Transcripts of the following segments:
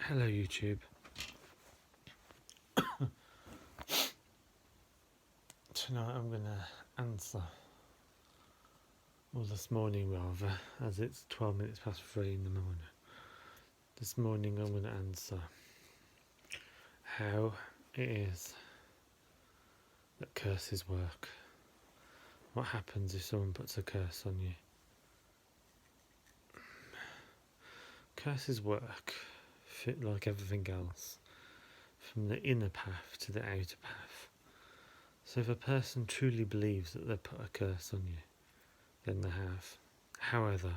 Hello YouTube. Tonight I'm going to answer, or this morning rather, as it's 12 minutes past 3 in the morning. This morning I'm going to answer how it is that curses work. What happens if someone puts a curse on you? Curses work fit like everything else, from the inner path to the outer path. So if a person truly believes that they put a curse on you, then they have. However,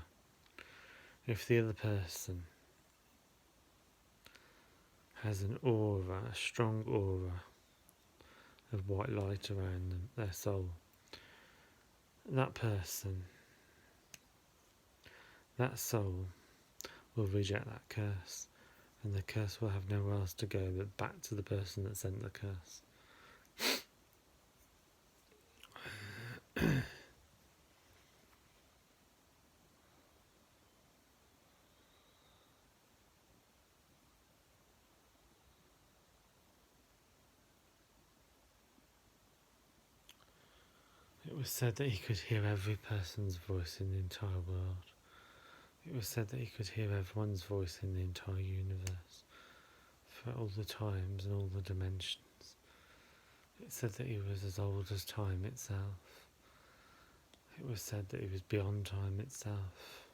if the other person has an aura, a strong aura of white light around them, their soul, that person, that soul will reject that curse, and the curse will have nowhere else to go but back to the person that sent the curse. It was said that he could hear every person's voice in the entire world. It was said that he could hear everyone's voice in the entire universe, for all the times and all the dimensions. It said that he was as old as time itself. It was said that he was beyond time itself.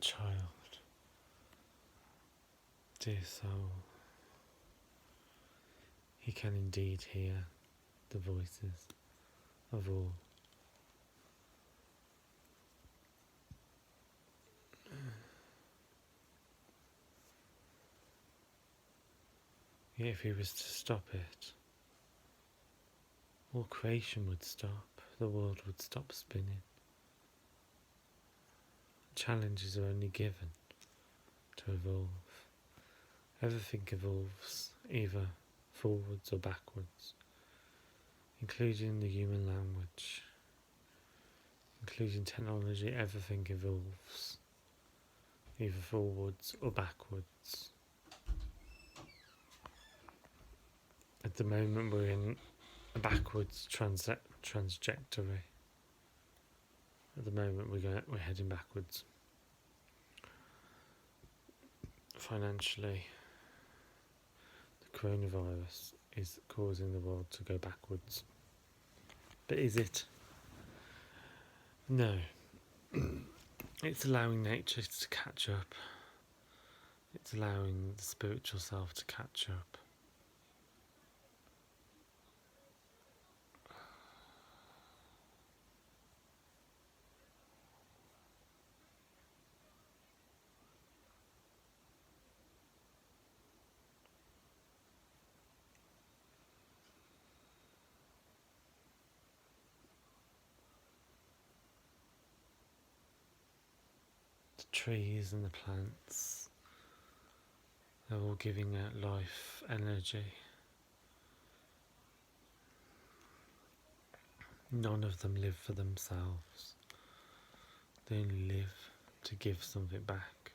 Child, dear soul, he can indeed hear the voices of all. Yet if he was to stop it, all creation would stop, the world would stop spinning. Challenges are only given to evolve. Everything evolves, either forwards or backwards, including the human language, including technology. Everything evolves, either forwards or backwards. At the moment we're in a backwards trajectory. At the moment we're heading backwards. Financially, the coronavirus is causing the world to go backwards. But is it? No. It's allowing nature to catch up. It's allowing the spiritual self to catch up. The trees and the plants, they're all giving out life energy. None of them live for themselves. They only live to give something back.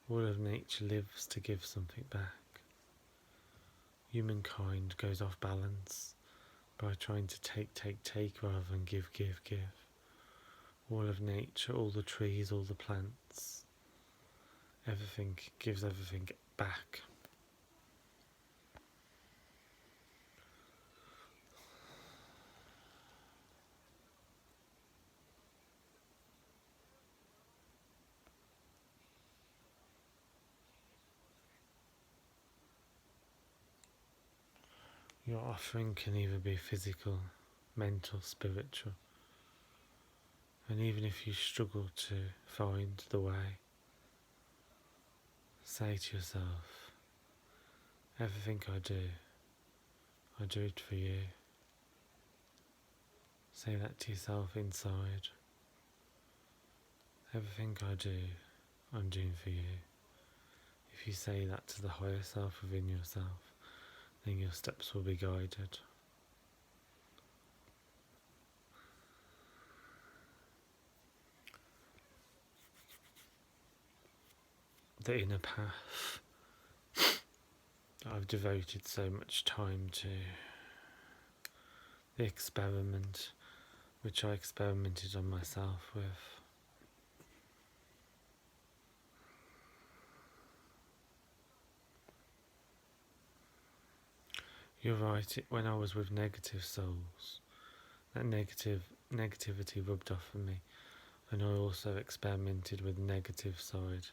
All of nature lives to give something back. Humankind goes off balance by trying to take rather than give. All of nature, all the trees, all the plants, everything gives everything back. Your offering can either be physical, mental, spiritual. And even if you struggle to find the way, say to yourself, everything I do it for you. Say that to yourself inside. Everything I do, I'm doing for you. If you say that to the higher self within yourself, and your steps will be guided. The inner path that I've devoted so much time to, the experiment which I experimented on myself with. You're right, when I was with negative souls, that negativity rubbed off on me, and I also experimented with negative side.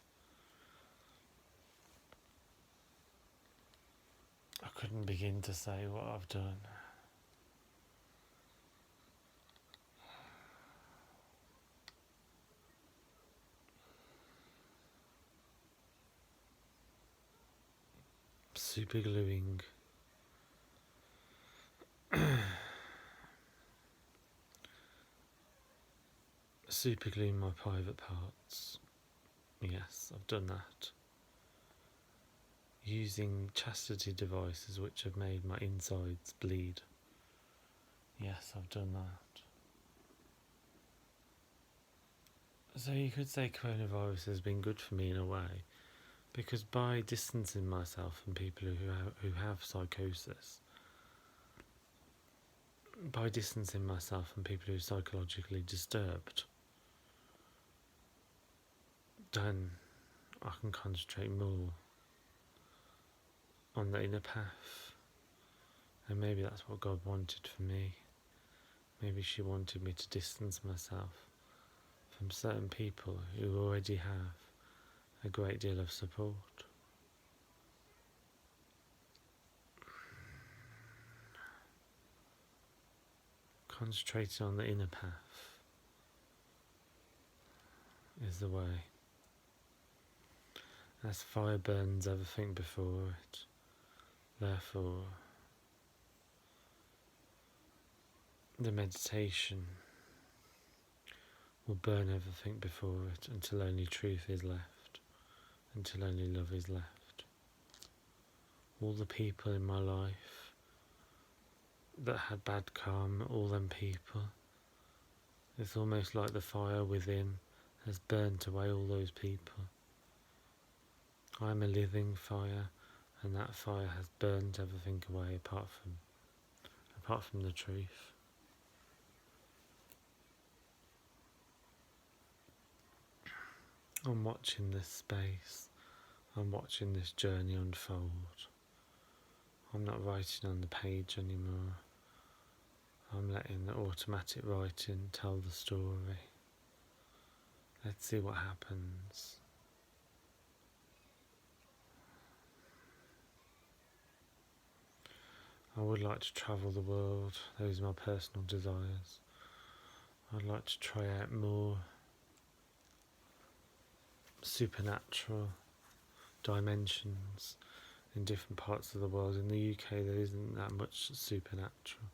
I couldn't begin to say what I've done. Supergluing supergluing my private parts. Yes, I've done that. Using chastity devices which have made my insides bleed. Yes, I've done that. So you could say coronavirus has been good for me in a way, because by distancing myself from people who have psychosis, by distancing myself from people who are psychologically disturbed, then I can concentrate more on the inner path. And maybe that's what God wanted for me. Maybe she wanted me to distance myself from certain people who already have a great deal of support. Concentrating on the inner path is the way. As fire burns everything before it, therefore the meditation will burn everything before it until only truth is left, until only love is left. All the people in my life that had bad karma, all them people, it's almost like the fire within has burnt away all those people. I'm a living fire, and that fire has burnt everything away apart from the truth. I'm watching this space, I'm watching this journey unfold. I'm not writing on the page anymore. I'm letting the automatic writing tell the story. Let's see what happens. I would like to travel the world. Those are my personal desires. I'd like to try out more supernatural dimensions in different parts of the world. In the UK there isn't that much supernatural.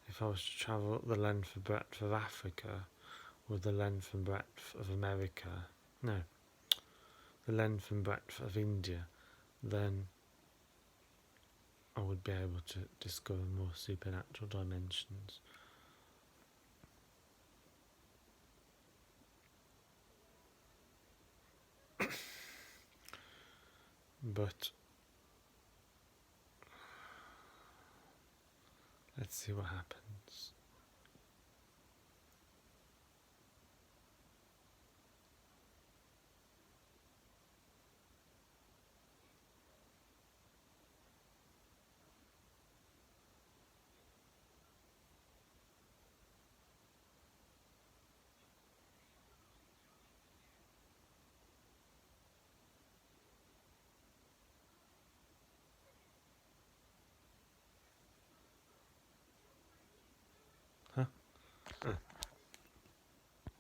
If I was to travel the length and breadth of Africa, or the length and breadth of America, no, the length and breadth of India, then I would be able to discover more supernatural dimensions. But let's see what happens. Huh?